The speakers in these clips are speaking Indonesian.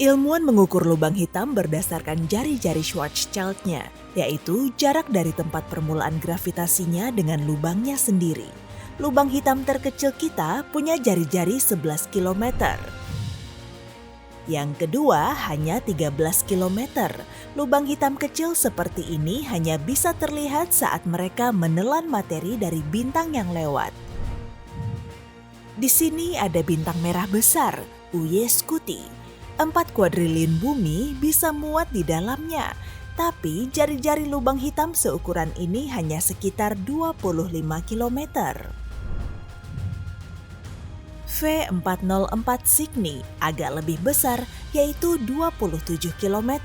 Ilmuwan mengukur lubang hitam berdasarkan jari-jari Schwarzschild-nya, yaitu jarak dari tempat permulaan gravitasinya dengan lubangnya sendiri. Lubang hitam terkecil kita punya jari-jari 11 km. Yang kedua hanya 13 km. Lubang hitam kecil seperti ini hanya bisa terlihat saat mereka menelan materi dari bintang yang lewat. Di sini ada bintang merah besar, Uye Scuti. 4 kuadriliun bumi bisa muat di dalamnya, tapi jari-jari lubang hitam seukuran ini hanya sekitar 25 km. V404 Cygni agak lebih besar, yaitu 27 km.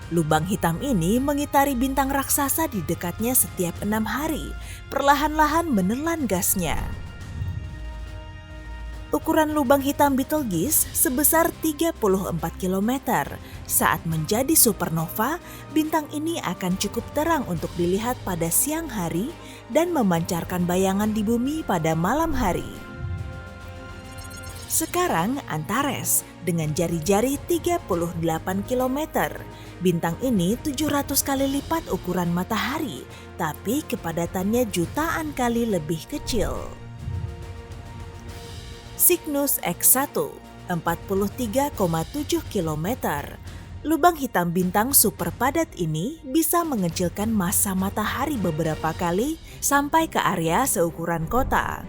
Lubang hitam ini mengitari bintang raksasa di dekatnya setiap 6 hari, perlahan-lahan menelan gasnya. Ukuran lubang hitam Betelgeuse sebesar 34 km. Saat menjadi supernova, bintang ini akan cukup terang untuk dilihat pada siang hari dan memancarkan bayangan di bumi pada malam hari. Sekarang Antares dengan jari-jari 38 km. Bintang ini 700 kali lipat ukuran matahari, tapi kepadatannya jutaan kali lebih kecil. Cygnus X1, 43,7 km. Lubang hitam bintang super padat ini bisa mengecilkan massa matahari beberapa kali sampai ke area seukuran kota.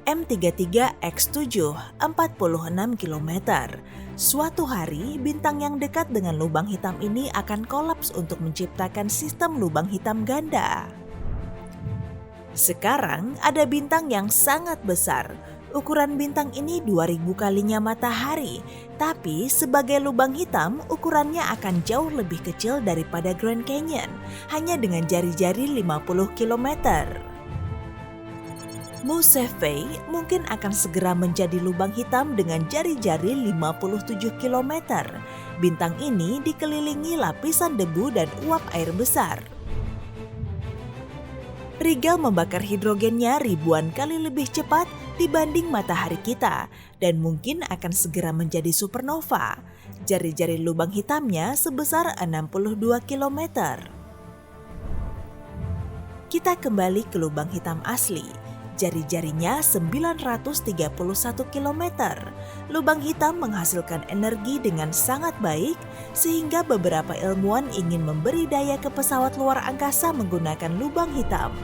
M33X7, 46 km. Suatu hari, bintang yang dekat dengan lubang hitam ini akan kolaps untuk menciptakan sistem lubang hitam ganda. Sekarang ada bintang yang sangat besar. Ukuran bintang ini 2000 kalinya matahari, tapi sebagai lubang hitam ukurannya akan jauh lebih kecil daripada Grand Canyon, hanya dengan jari-jari 50 km. Musevei mungkin akan segera menjadi lubang hitam dengan jari-jari 57 km. Bintang ini dikelilingi lapisan debu dan uap air besar. Rigel membakar hidrogennya ribuan kali lebih cepat dibanding matahari kita dan mungkin akan segera menjadi supernova. Jari-jari lubang hitamnya sebesar 62 km. Kita kembali ke lubang hitam asli. Jari-jarinya 931 km. Lubang hitam menghasilkan energi dengan sangat baik sehingga beberapa ilmuwan ingin memberi daya ke pesawat luar angkasa menggunakan lubang hitam.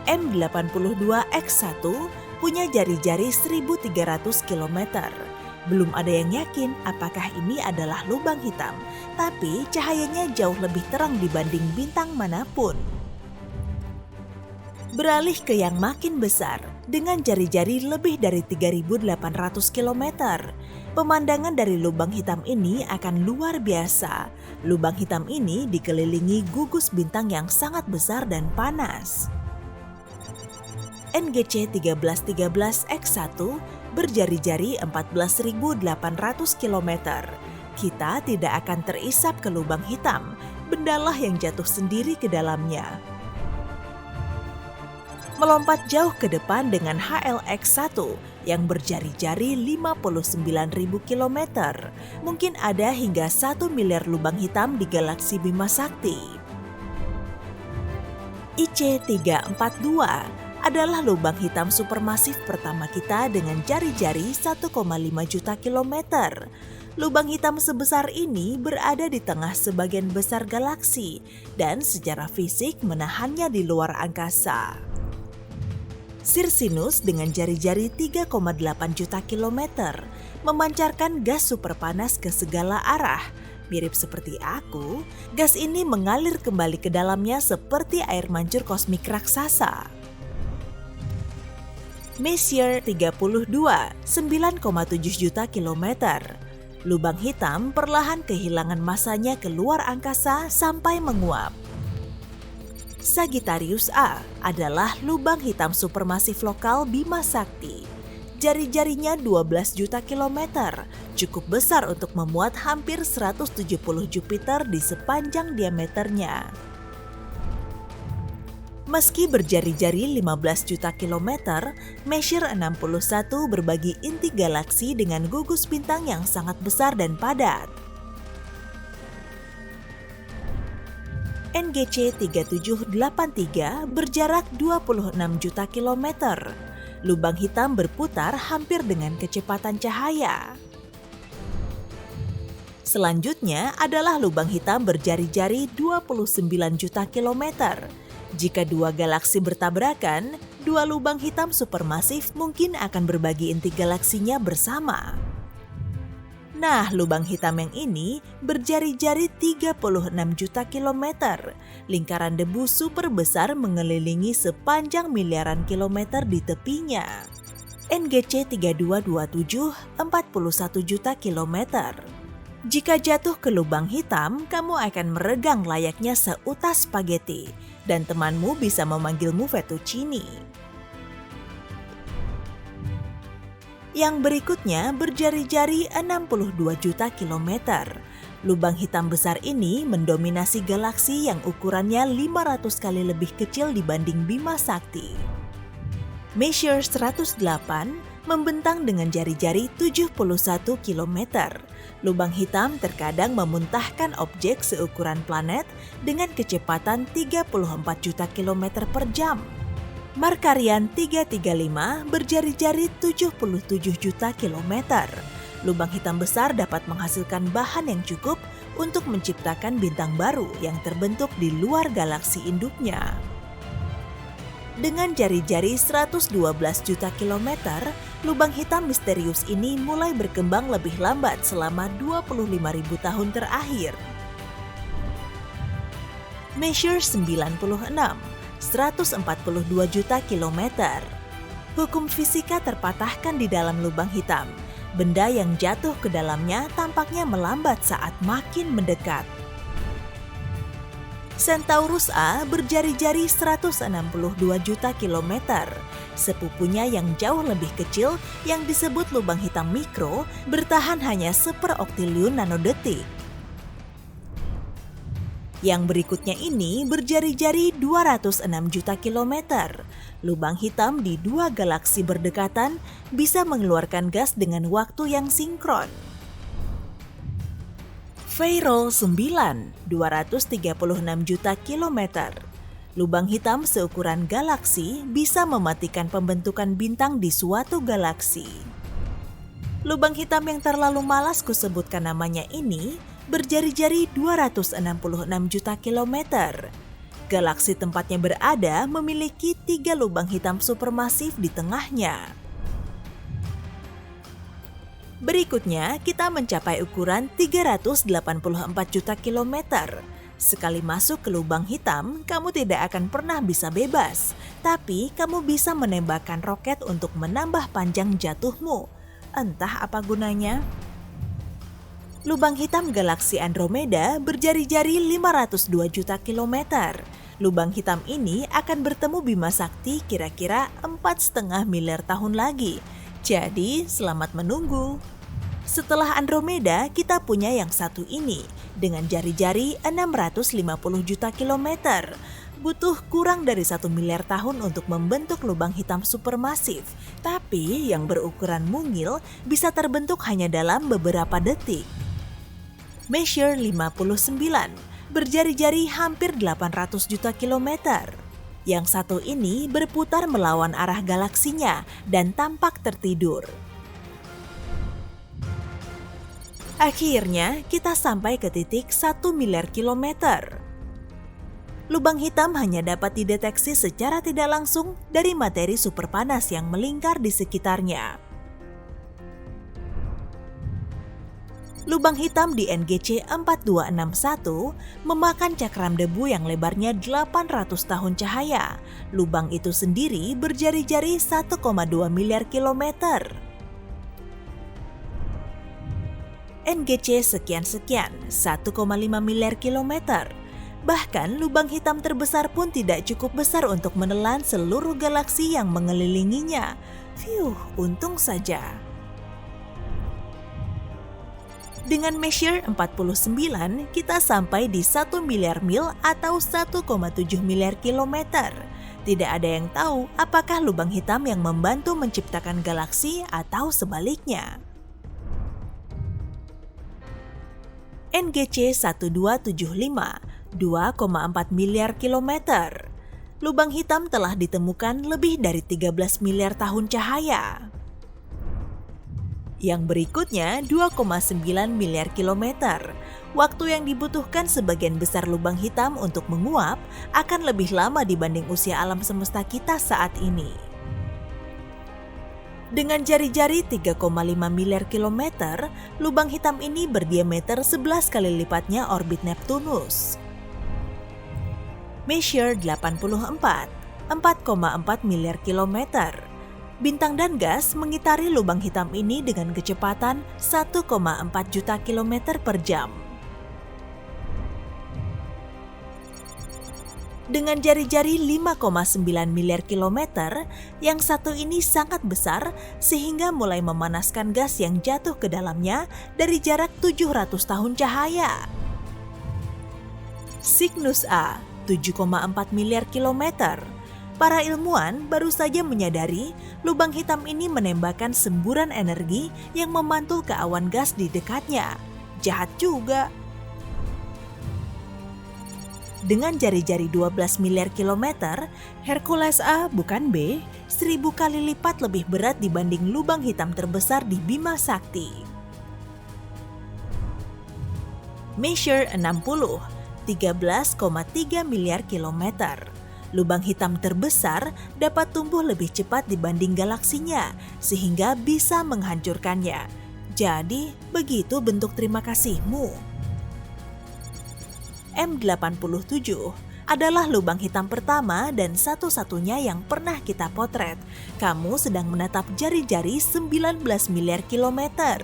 M82X1 punya jari-jari 1300 km. Belum ada yang yakin apakah ini adalah lubang hitam, tapi cahayanya jauh lebih terang dibanding bintang manapun. Beralih ke yang makin besar, dengan jari-jari lebih dari 3.800 km. Pemandangan dari lubang hitam ini akan luar biasa. Lubang hitam ini dikelilingi gugus bintang yang sangat besar dan panas. NGC 1313X1 berjari-jari 14.800 km. Kita tidak akan terisap ke lubang hitam, bendalah yang jatuh sendiri ke dalamnya. Melompat jauh ke depan dengan HLX1 yang berjari-jari 59.000 km. Mungkin ada hingga 1 miliar lubang hitam di galaksi Bima Sakti. IC342 adalah lubang hitam supermasif pertama kita dengan jari-jari 1,5 juta kilometer. Lubang hitam sebesar ini berada di tengah sebagian besar galaksi dan secara fisik menahannya di luar angkasa. Circinus dengan jari-jari 3,8 juta kilometer memancarkan gas superpanas ke segala arah. Mirip seperti aku, gas ini mengalir kembali ke dalamnya seperti air mancur kosmik raksasa. Messier 32, 9,7 juta kilometer. Lubang hitam perlahan kehilangan masanya ke luar angkasa sampai menguap. Sagittarius A adalah lubang hitam supermasif lokal Bima Sakti. Jari-jarinya 12 juta kilometer, cukup besar untuk memuat hampir 170 Jupiter di sepanjang diameternya. Meski berjari-jari 15 juta kilometer, Messier 61 berbagi inti galaksi dengan gugus bintang yang sangat besar dan padat. NGC 3783 berjarak 26 juta kilometer. Lubang hitam berputar hampir dengan kecepatan cahaya. Selanjutnya adalah lubang hitam berjari-jari 29 juta kilometer. Jika dua galaksi bertabrakan, dua lubang hitam supermasif mungkin akan berbagi inti galaksinya bersama. Nah, lubang hitam yang ini berjari-jari 36 juta kilometer. Lingkaran debu super besar mengelilingi sepanjang miliaran kilometer di tepinya. NGC 3227 41 juta kilometer. Jika jatuh ke lubang hitam, kamu akan meregang layaknya seutas spaghetti, dan temanmu bisa memanggilmu fettuccine. Yang berikutnya berjari-jari 62 juta kilometer. Lubang hitam besar ini mendominasi galaksi yang ukurannya 500 kali lebih kecil dibanding Bima Sakti. Messier 108 membentang dengan jari-jari 71 kilometer. Lubang hitam terkadang memuntahkan objek seukuran planet dengan kecepatan 34 juta kilometer per jam. Markarian 335 berjari-jari 77 juta kilometer. Lubang hitam besar dapat menghasilkan bahan yang cukup untuk menciptakan bintang baru yang terbentuk di luar galaksi induknya. Dengan jari-jari 112 juta kilometer, lubang hitam misterius ini mulai berkembang lebih lambat selama 25.000 tahun terakhir. Messier 96 142 juta kilometer. Hukum fisika terpatahkan di dalam lubang hitam. Benda yang jatuh ke dalamnya tampaknya melambat saat makin mendekat. Centaurus A berjari-jari 162 juta kilometer. Sepupunya yang jauh lebih kecil yang disebut lubang hitam mikro bertahan hanya seperoktiliun nanodetik. Yang berikutnya ini berjari-jari 206 juta kilometer. Lubang hitam di dua galaksi berdekatan bisa mengeluarkan gas dengan waktu yang sinkron. Veyrol 9, 236 juta kilometer. Lubang hitam seukuran galaksi bisa mematikan pembentukan bintang di suatu galaksi. Lubang hitam yang terlalu malas kusebutkan namanya ini berjari-jari 266 juta kilometer. Galaksi tempatnya berada memiliki 3 lubang hitam supermasif di tengahnya. Berikutnya, kita mencapai ukuran 384 juta kilometer. Sekali masuk ke lubang hitam, kamu tidak akan pernah bisa bebas. Tapi, kamu bisa menembakkan roket untuk menambah panjang jatuhmu. Entah apa gunanya. Lubang hitam galaksi Andromeda berjari-jari 502 juta kilometer. Lubang hitam ini akan bertemu Bima Sakti kira-kira 4,5 miliar tahun lagi. Jadi, selamat menunggu. Setelah Andromeda, kita punya yang satu ini dengan jari-jari 650 juta kilometer. Butuh kurang dari 1 miliar tahun untuk membentuk lubang hitam supermasif. Tapi yang berukuran mungil bisa terbentuk hanya dalam beberapa detik. Messier 59 berjari-jari hampir 800 juta kilometer. Yang satu ini berputar melawan arah galaksinya dan tampak tertidur. Akhirnya, kita sampai ke titik 1 miliar kilometer. Lubang hitam hanya dapat dideteksi secara tidak langsung dari materi superpanas yang melingkar di sekitarnya. Lubang hitam di NGC 4261 memakan cakram debu yang lebarnya 800 tahun cahaya. Lubang itu sendiri berjari-jari 1,2 miliar kilometer. NGC sekian-sekian 1,5 miliar kilometer. Bahkan lubang hitam terbesar pun tidak cukup besar untuk menelan seluruh galaksi yang mengelilinginya. Untung saja. Dengan Messier 49, kita sampai di 1 miliar mil atau 1,7 miliar kilometer. Tidak ada yang tahu apakah lubang hitam yang membantu menciptakan galaksi atau sebaliknya. NGC 1275, 2,4 miliar kilometer. Lubang hitam telah ditemukan lebih dari 13 miliar tahun cahaya. Yang berikutnya 2,9 miliar kilometer. Waktu yang dibutuhkan sebagian besar lubang hitam untuk menguap akan lebih lama dibanding usia alam semesta kita saat ini. Dengan jari-jari 3,5 miliar kilometer, lubang hitam ini berdiameter 11 kali lipatnya orbit Neptunus. Messier 84, 4,4 miliar kilometer. Bintang dan gas mengitari lubang hitam ini dengan kecepatan 1,4 juta kilometer per jam. Dengan jari-jari 5,9 miliar kilometer, yang satu ini sangat besar sehingga mulai memanaskan gas yang jatuh ke dalamnya dari jarak 700 tahun cahaya. Cygnus A, 7,4 miliar kilometer. Para ilmuwan baru saja menyadari lubang hitam ini menembakkan semburan energi yang memantul ke awan gas di dekatnya. Jahat juga. Dengan jari-jari 12 miliar kilometer, Hercules A bukan B, 1000 kali lipat lebih berat dibanding lubang hitam terbesar di Bima Sakti. Messier 60, 13,3 miliar kilometer. Lubang hitam terbesar dapat tumbuh lebih cepat dibanding galaksinya, sehingga bisa menghancurkannya. Jadi, begitu bentuk terima kasihmu. M87 adalah lubang hitam pertama dan satu-satunya yang pernah kita potret. Kamu sedang menatap jari-jari 19 miliar kilometer.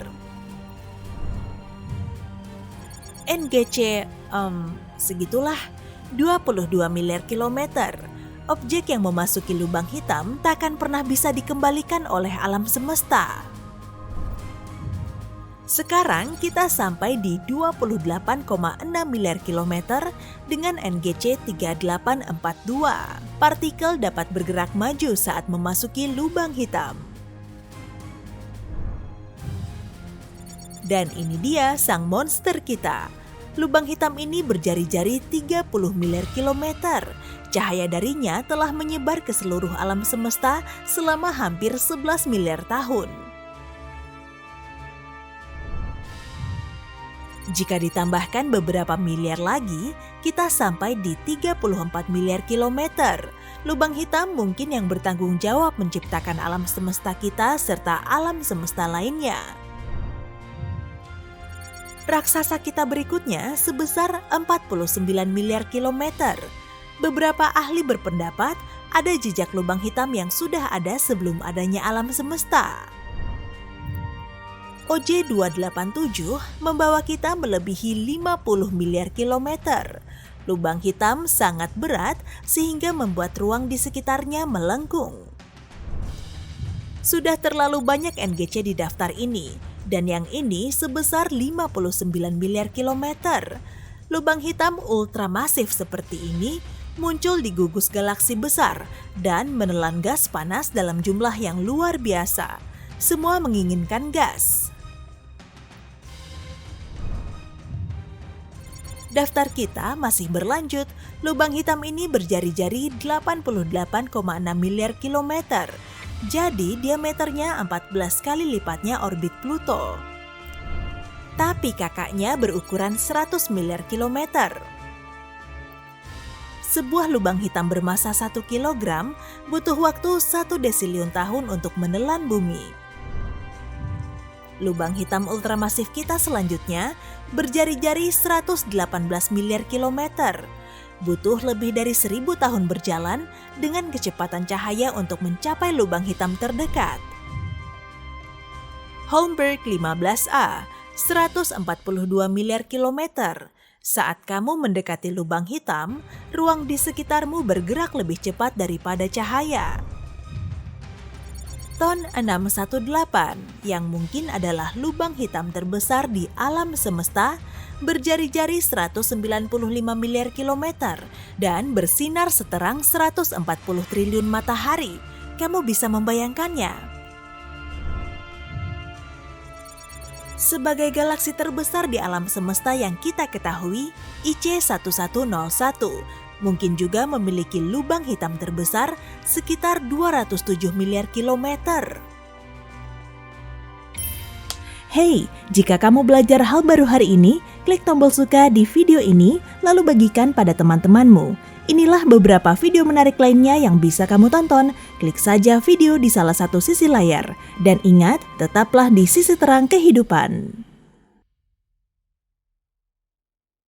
NGC, segitulah, 22 miliar kilometer. Objek yang memasuki lubang hitam takkan pernah bisa dikembalikan oleh alam semesta. Sekarang kita sampai di 28,6 miliar kilometer dengan NGC 3842. Partikel dapat bergerak maju saat memasuki lubang hitam. Dan ini dia sang monster kita. Lubang hitam ini berjari-jari 30 miliar kilometer. Cahaya darinya telah menyebar ke seluruh alam semesta selama hampir 11 miliar tahun. Jika ditambahkan beberapa miliar lagi, kita sampai di 34 miliar kilometer. Lubang hitam mungkin yang bertanggung jawab menciptakan alam semesta kita serta alam semesta lainnya. Raksasa kita berikutnya sebesar 49 miliar kilometer. Beberapa ahli berpendapat ada jejak lubang hitam yang sudah ada sebelum adanya alam semesta. OJ287 membawa kita melebihi 50 miliar kilometer. Lubang hitam sangat berat sehingga membuat ruang di sekitarnya melengkung. Sudah terlalu banyak NGC di daftar ini, dan yang ini sebesar 59 miliar kilometer. Lubang hitam ultramasif seperti ini muncul di gugus galaksi besar dan menelan gas panas dalam jumlah yang luar biasa. Semua menginginkan gas. Daftar kita masih berlanjut. Lubang hitam ini berjari-jari 88,6 miliar kilometer. Jadi diameternya 14 kali lipatnya orbit Pluto. Tapi kakaknya berukuran 100 miliar kilometer. Sebuah lubang hitam bermasa 1 kilogram butuh waktu 1 desiliun tahun untuk menelan bumi. Lubang hitam ultramasif kita selanjutnya berjari-jari 118 miliar kilometer. Butuh lebih dari 1000 tahun berjalan dengan kecepatan cahaya untuk mencapai lubang hitam terdekat. Holmberg 15A, 142 miliar kilometer. Saat kamu mendekati lubang hitam, ruang di sekitarmu bergerak lebih cepat daripada cahaya. Krypton 618 yang mungkin adalah lubang hitam terbesar di alam semesta, berjari-jari 195 miliar kilometer dan bersinar seterang 140 triliun matahari. Kamu bisa membayangkannya? Sebagai galaksi terbesar di alam semesta yang kita ketahui, IC1101 mungkin juga memiliki lubang hitam terbesar sekitar 207 miliar kilometer. Hey, jika kamu belajar hal baru hari ini, klik tombol suka di video ini, lalu bagikan pada teman-temanmu. Inilah beberapa video menarik lainnya yang bisa kamu tonton. Klik saja video di salah satu sisi layar. Dan ingat, tetaplah di sisi terang kehidupan.